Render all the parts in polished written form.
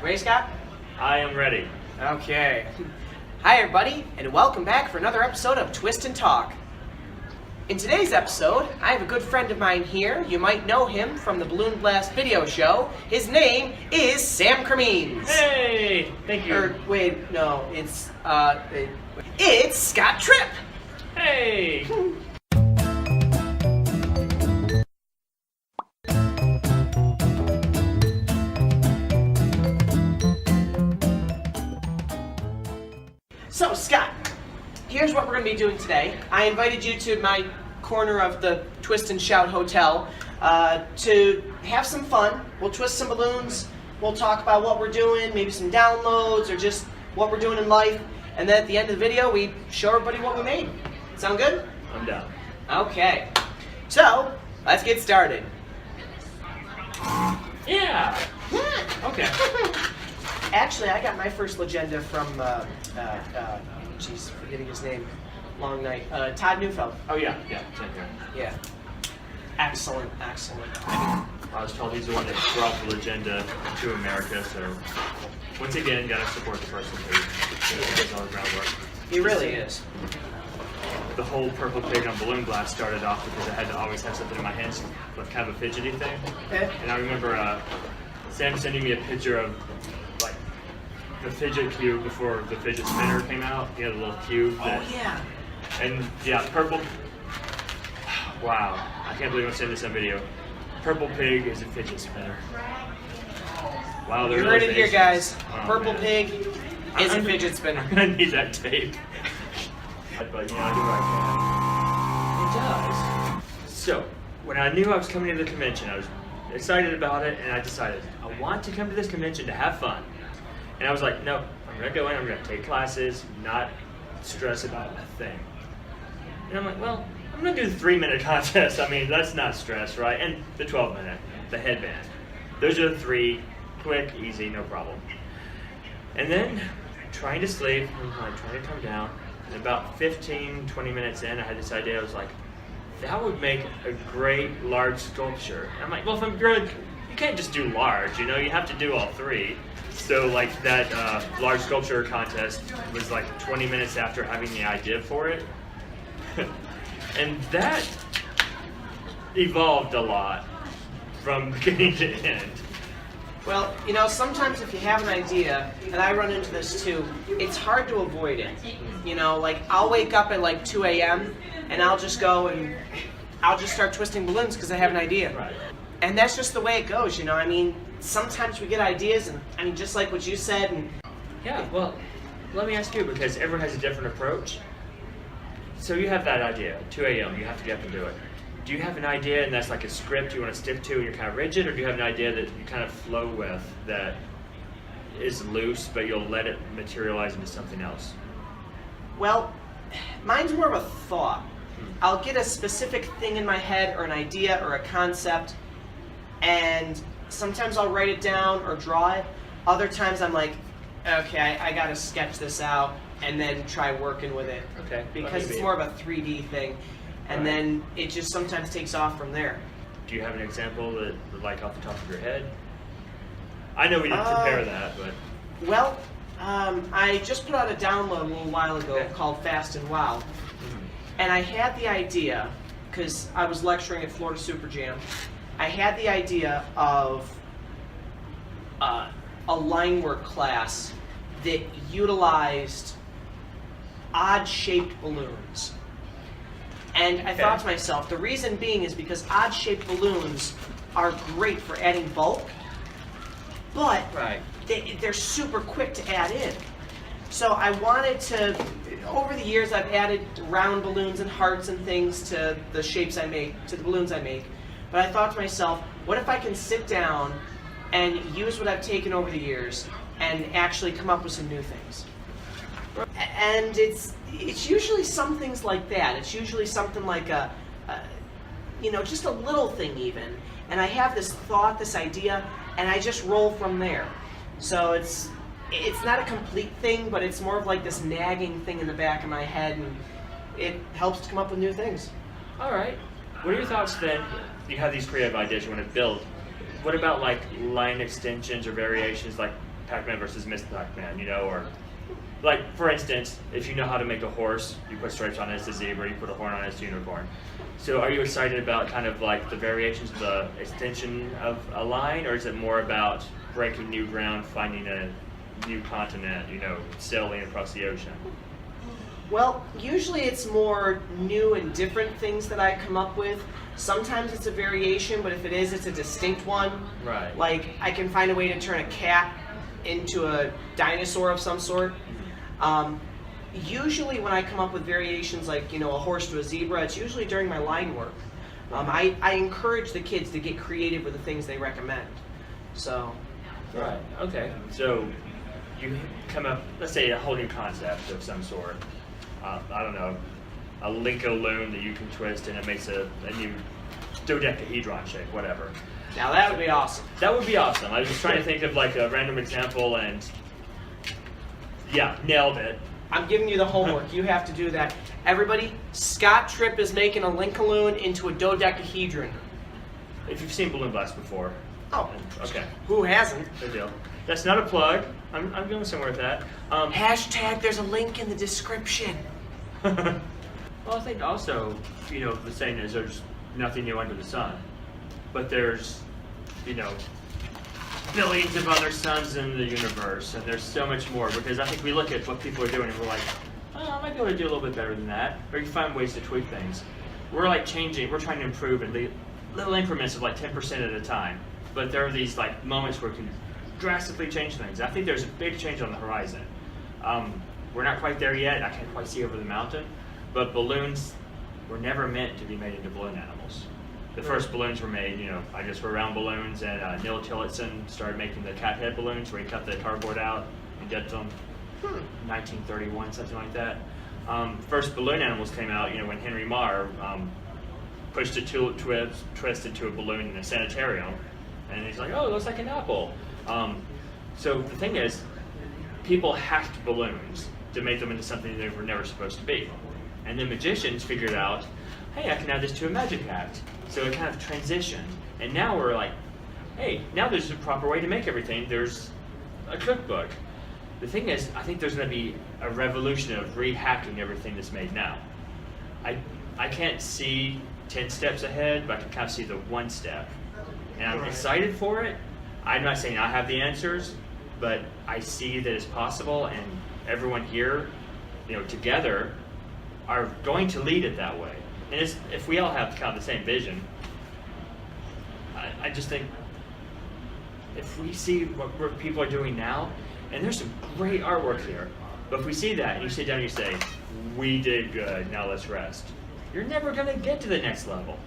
Ready, Scott? I am ready. Okay. Hi, everybody, and welcome back for another episode of Twist and Talk. In today's episode, I have a good friend of mine here. You might know him from the Balloon Blast video show. His name is Sam Cremines. Hey! Thank you. It's Scott Tripp. Hey! So, Scott, here's what we're going to be doing today. I invited you to my corner of the Twist and Shout Hotel to have some fun. We'll twist some balloons. We'll talk about what we're doing, maybe some downloads, or just what we're doing in life. And then at the end of the video, we show everybody what we made. Sound good? I'm down. Okay. So, let's get started. Yeah! Okay. Actually, I got my first legenda from, forgetting his name. Long night. Todd Neufeld. Oh yeah, Tim here. Yeah. Excellent. I was told he's the one that brought the legenda to America, so once again, gotta support the person who does all the groundwork. He really is. The whole Purple Pig on Balloon Blast started off because I had to always have something in my hands, like kind of a fidgety thing. Okay. And I remember Sam sending me a picture of like the fidget cube before the fidget spinner came out. He had a little cube. Oh yeah. And yeah, Purple. Wow, I can't believe I'm saying this on video. Purple Pig is a fidget spinner. Wow, You heard it here, guys. Oh, Purple man. Pig is a fidget spinner. I'm gonna need that tape. But you know, I do what I can. It does. So, when I knew I was coming to the convention, I was excited about it, and I decided I want to come to this convention to have fun. And I was like, no, I'm gonna go in, I'm gonna take classes, not stress about a thing. And I'm like, well, I'm gonna do the 3-minute contest. I mean, that's not stress, right? And the 12-minute, the headband. Those are the 3, quick, easy, no problem. And then, trying to sleep, I'm trying to come down, and about 15, 20 minutes in, I had this idea. I was like, that would make a great large sculpture. And I'm like, well, if I'm good, you can't just do large, you know, you have to do all 3. So like that large sculpture contest was like 20 minutes after having the idea for it. And that evolved a lot from beginning to end. Well, you know, sometimes if you have an idea, and I run into this too, it's hard to avoid it. You know, like I'll wake up at like 2 a.m. and I'll just go and I'll just start twisting balloons because I have an idea. Right. And that's just the way it goes, you know. I mean, sometimes we get ideas, and I mean, just like what you said. And Yeah, well, let me ask you, because everyone has a different approach. So you have that idea, 2 a.m., you have to get up and do it. Do you have an idea and that's like a script you want to stick to and you're kind of rigid, or do you have an idea that you kind of flow with that is loose, but you'll let it materialize into something else? Well, mine's more of a thought. I'll get a specific thing in my head, or an idea, or a concept, and sometimes I'll write it down or draw it. Other times I'm like, okay, I gotta sketch this out and then try working with it. Okay. Because it's more of a 3D thing. And then it just sometimes takes off from there. Do you have an example that, like, off the top of your head? I know we didn't prepare that, but... Well, I just put out a download a little while ago called Fast and Wow. And I had the idea, because I was lecturing at Florida Super Jam, I had the idea of a line work class that utilized odd-shaped balloons. And I thought to myself, the reason being is because odd-shaped balloons are great for adding bulk, but they're super quick to add in. So I wanted to, over the years I've added round balloons and hearts and things to the shapes I make, to the balloons I make. But I thought to myself, what if I can sit down and use what I've taken over the years and actually come up with some new things? And it's usually some things like that. It's usually something like just a little thing even. And I have this thought, this idea, and I just roll from there. So it's not a complete thing, but it's more of like this nagging thing in the back of my head, and it helps to come up with new things. All right. What are your thoughts then? You have these creative ideas you want to build. What about like line extensions or variations? Like Pac-Man versus Miss Pac-Man, you know, or like for instance, if you know how to make a horse, you put stripes on it, it's a zebra, you put a horn on it, it's a unicorn. So are you excited about kind of like the variations of the extension of a line, or is it more about breaking new ground, finding a new continent, you know, sailing across the ocean? Well, usually it's more new and different things that I come up with. Sometimes it's a variation, but if it is, it's a distinct one. Right. Like, I can find a way to turn a cat into a dinosaur of some sort. Usually when I come up with variations like, you know, a horse to a zebra, it's usually during my line work. I encourage the kids to get creative with the things they recommend. So. Right, okay. So you come up, let's say a whole new concept of some sort. I don't know, a Lincoln that you can twist and it makes a new dodecahedron shape, whatever. Now that would be awesome. That would be awesome. I was just trying to think of like a random example and yeah, nailed it. I'm giving you the homework. You have to do that. Everybody, Scott Tripp is making a Lincoln into a dodecahedron. If you've seen Balloon Blast before. Oh. Okay. Who hasn't? Good deal. That's not a plug. I'm going somewhere with that. Hashtag, there's a link in the description. Well, I think also, you know, the saying is there's nothing new under the sun. But there's, you know, billions of other suns in the universe, and there's so much more, because I think we look at what people are doing and we're like, oh, I might be able to do a little bit better than that, or you find ways to tweak things. We're like changing, we're trying to improve in little increments of like 10% at a time, but there are these like moments where we can drastically change things. I think there's a big change on the horizon. We're not quite there yet, I can't quite see over the mountain, but balloons were never meant to be made into balloon animals. The first balloons were made, you know, I just were round balloons, and Neil Tillotson started making the cat head balloons where he cut the cardboard out and did them. 1931, something like that. First balloon animals came out, you know, when Henry Marr pushed a twist into a balloon in a sanitarium, and he's like, oh, it looks like an apple. So the thing is, people hacked balloons to make them into something they were never supposed to be. And then magicians figured out, hey, I can add this to a magic act. So it kind of transitioned. And now we're like, hey, now there's a proper way to make everything. There's a cookbook. The thing is, I think there's going to be a revolution of rehacking everything that's made now. I can't see 10 steps ahead, but I can kind of see the one step. And I'm excited for it. I'm not saying I have the answers, but I see that it's possible, and everyone here, you know, together are going to lead it that way. And if we all have kind of the same vision, I just think if we see what people are doing now, and there's some great artwork here, but if we see that and you sit down and you say, we did good, now let's rest, you're never going to get to the next level.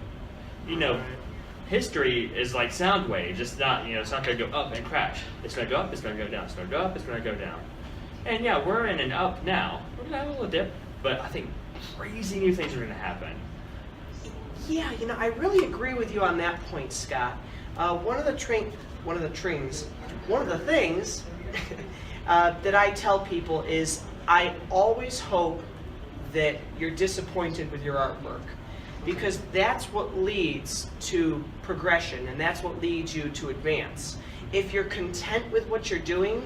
You know, history is like sound waves. It's not, you know, it's not going to go up and crash. It's going to go up, it's going to go down, it's going to go up, it's going to go down. And yeah, we're in an up now. We're going to have a little dip, but I think crazy new things are going to happen. Yeah, you know, I really agree with you on that point, Scott. One of the things that I tell people is I always hope that you're disappointed with your artwork, because that's what leads to progression, and that's what leads you to advance. If you're content with what you're doing,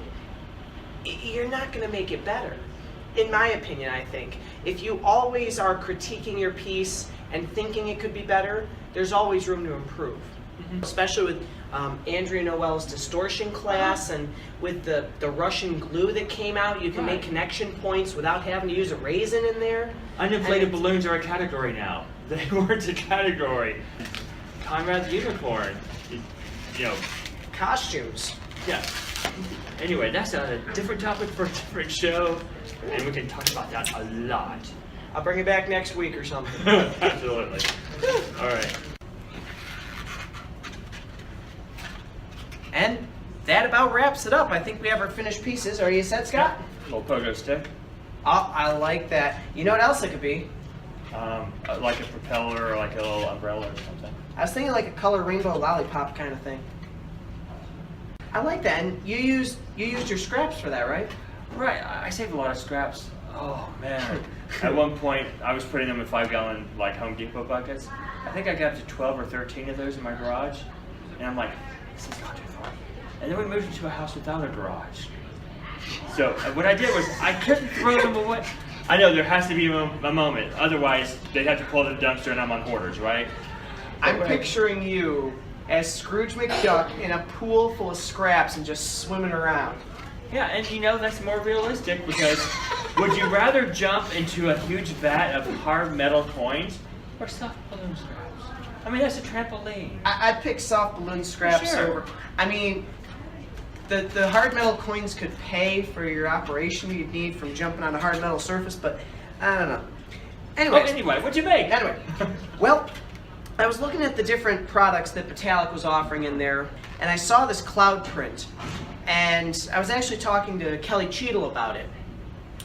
you're not going to make it better. In my opinion, I think. If you always are critiquing your piece and thinking it could be better, there's always room to improve. Especially with Andrea Noel's distortion class, and with the Russian glue that came out, you can make connection points without having to use a raisin in there. Uninflated balloons are a category now. They weren't a category. Conrad the Unicorn, you know. Costumes. Yeah. Anyway, that's a different topic for a different show, and we can talk about that a lot. I'll bring it back next week or something. Absolutely. All right. And that about wraps it up. I think we have our finished pieces. Are you set, Scott? Little pogo stick. Oh, I like that. You know what else it could be? Like a propeller or like a little umbrella or something. I was thinking like a color rainbow lollipop kind of thing. I like that. And you used your scraps for that, right? Right. I saved a lot of scraps. Oh man. At one point, I was putting them in 5-gallon like Home Depot buckets. I think I got up to 12 or 13 of those in my garage, and I'm like, this has gone too far. and then we moved into a house without a garage. So what I did was I couldn't throw them away. I know there has to be a moment, otherwise they'd have to pull the dumpster and I'm on Hoarders, right? I'm picturing you as Scrooge McDuck in a pool full of scraps and just swimming around. Yeah, and you know, that's more realistic because would you rather jump into a huge vat of hard metal coins or soft balloon scraps? I mean, that's a trampoline. I'd pick soft balloon scraps Sure. over. I mean, the hard metal coins could pay for your operation you'd need from jumping on a hard metal surface, but I don't know. Anyway, what'd you make? Anyway, well, I was looking at the different products that Vitalik was offering in there, and I saw this cloud print. And I was actually talking to Kelly Cheadle about it.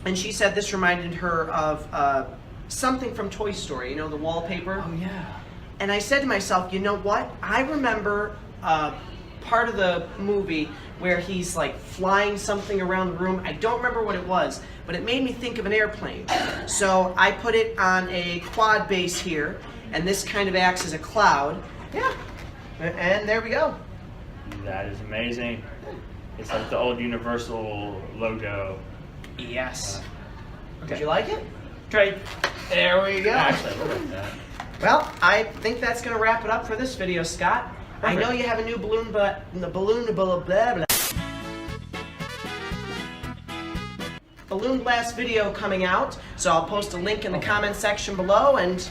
And she said this reminded her of something from Toy Story, you know, the wallpaper. Oh, yeah. And I said to myself, you know what? I remember part of the movie where he's like flying something around the room. I don't remember what it was, but it made me think of an airplane. So I put it on a quad base here, and this kind of acts as a cloud. Yeah, and there we go. That is amazing. It's like the old Universal logo. Yes. Okay. Did you like it? Trade. There we go. Actually, look at that. Well, I think that's going to wrap it up for this video, Scott. I know you have a new balloon, but the balloon blah blah. Balloon blast video coming out, so I'll post a link in the comment section below, and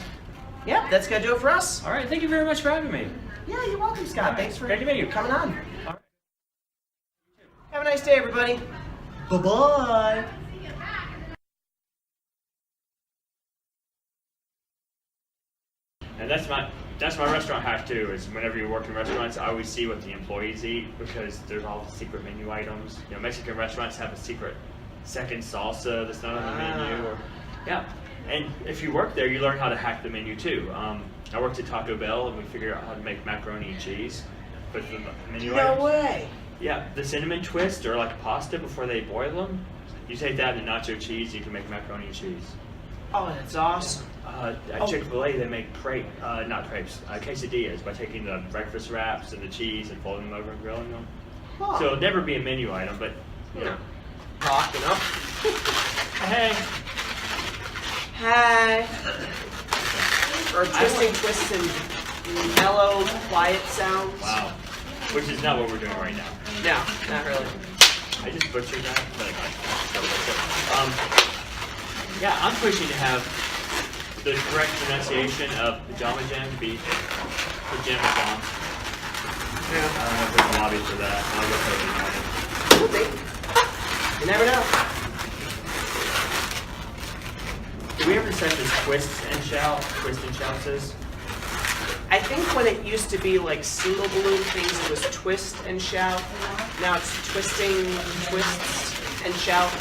yeah, that's going to do it for us. All right, thank you very much for having me. Yeah, you're welcome, Scott. Thanks for Great to meet you. coming on. All right. Have a nice day, everybody. Bye-bye. And that's my restaurant hack too. Is whenever you work in restaurants, I always see what the employees eat because there's all the secret menu items. You know, Mexican restaurants have a secret second salsa that's not on the menu. Or, yeah, and if you work there, you learn how to hack the menu too. I worked at Taco Bell and we figured out how to make macaroni and cheese. But the menu items. No way. Yeah, the cinnamon twist or like pasta before they boil them. You take that and nacho cheese, you can make macaroni and cheese. Oh, that's awesome. At Chick-fil-A, they make quesadillas by taking the breakfast wraps and the cheese and folding them over and grilling them. Huh. So it'll never be a menu item, but you know. Talking up. Hey. Hi. Or twisting twists and mellow, quiet sounds. Wow. Which is not what we're doing right now. No, not really. I just butchered that. Yeah, I'm pushing to have the correct pronunciation of Pajama Jam be Pajama Jam. Yeah. I don't know if there's a lobby for that. I'll look over it. Could be. You never know. Do we ever set this twist and shout? Twist and shout says? I think when it used to be like single balloon things, it was twist and shout. Now it's twisting, twists, and shout.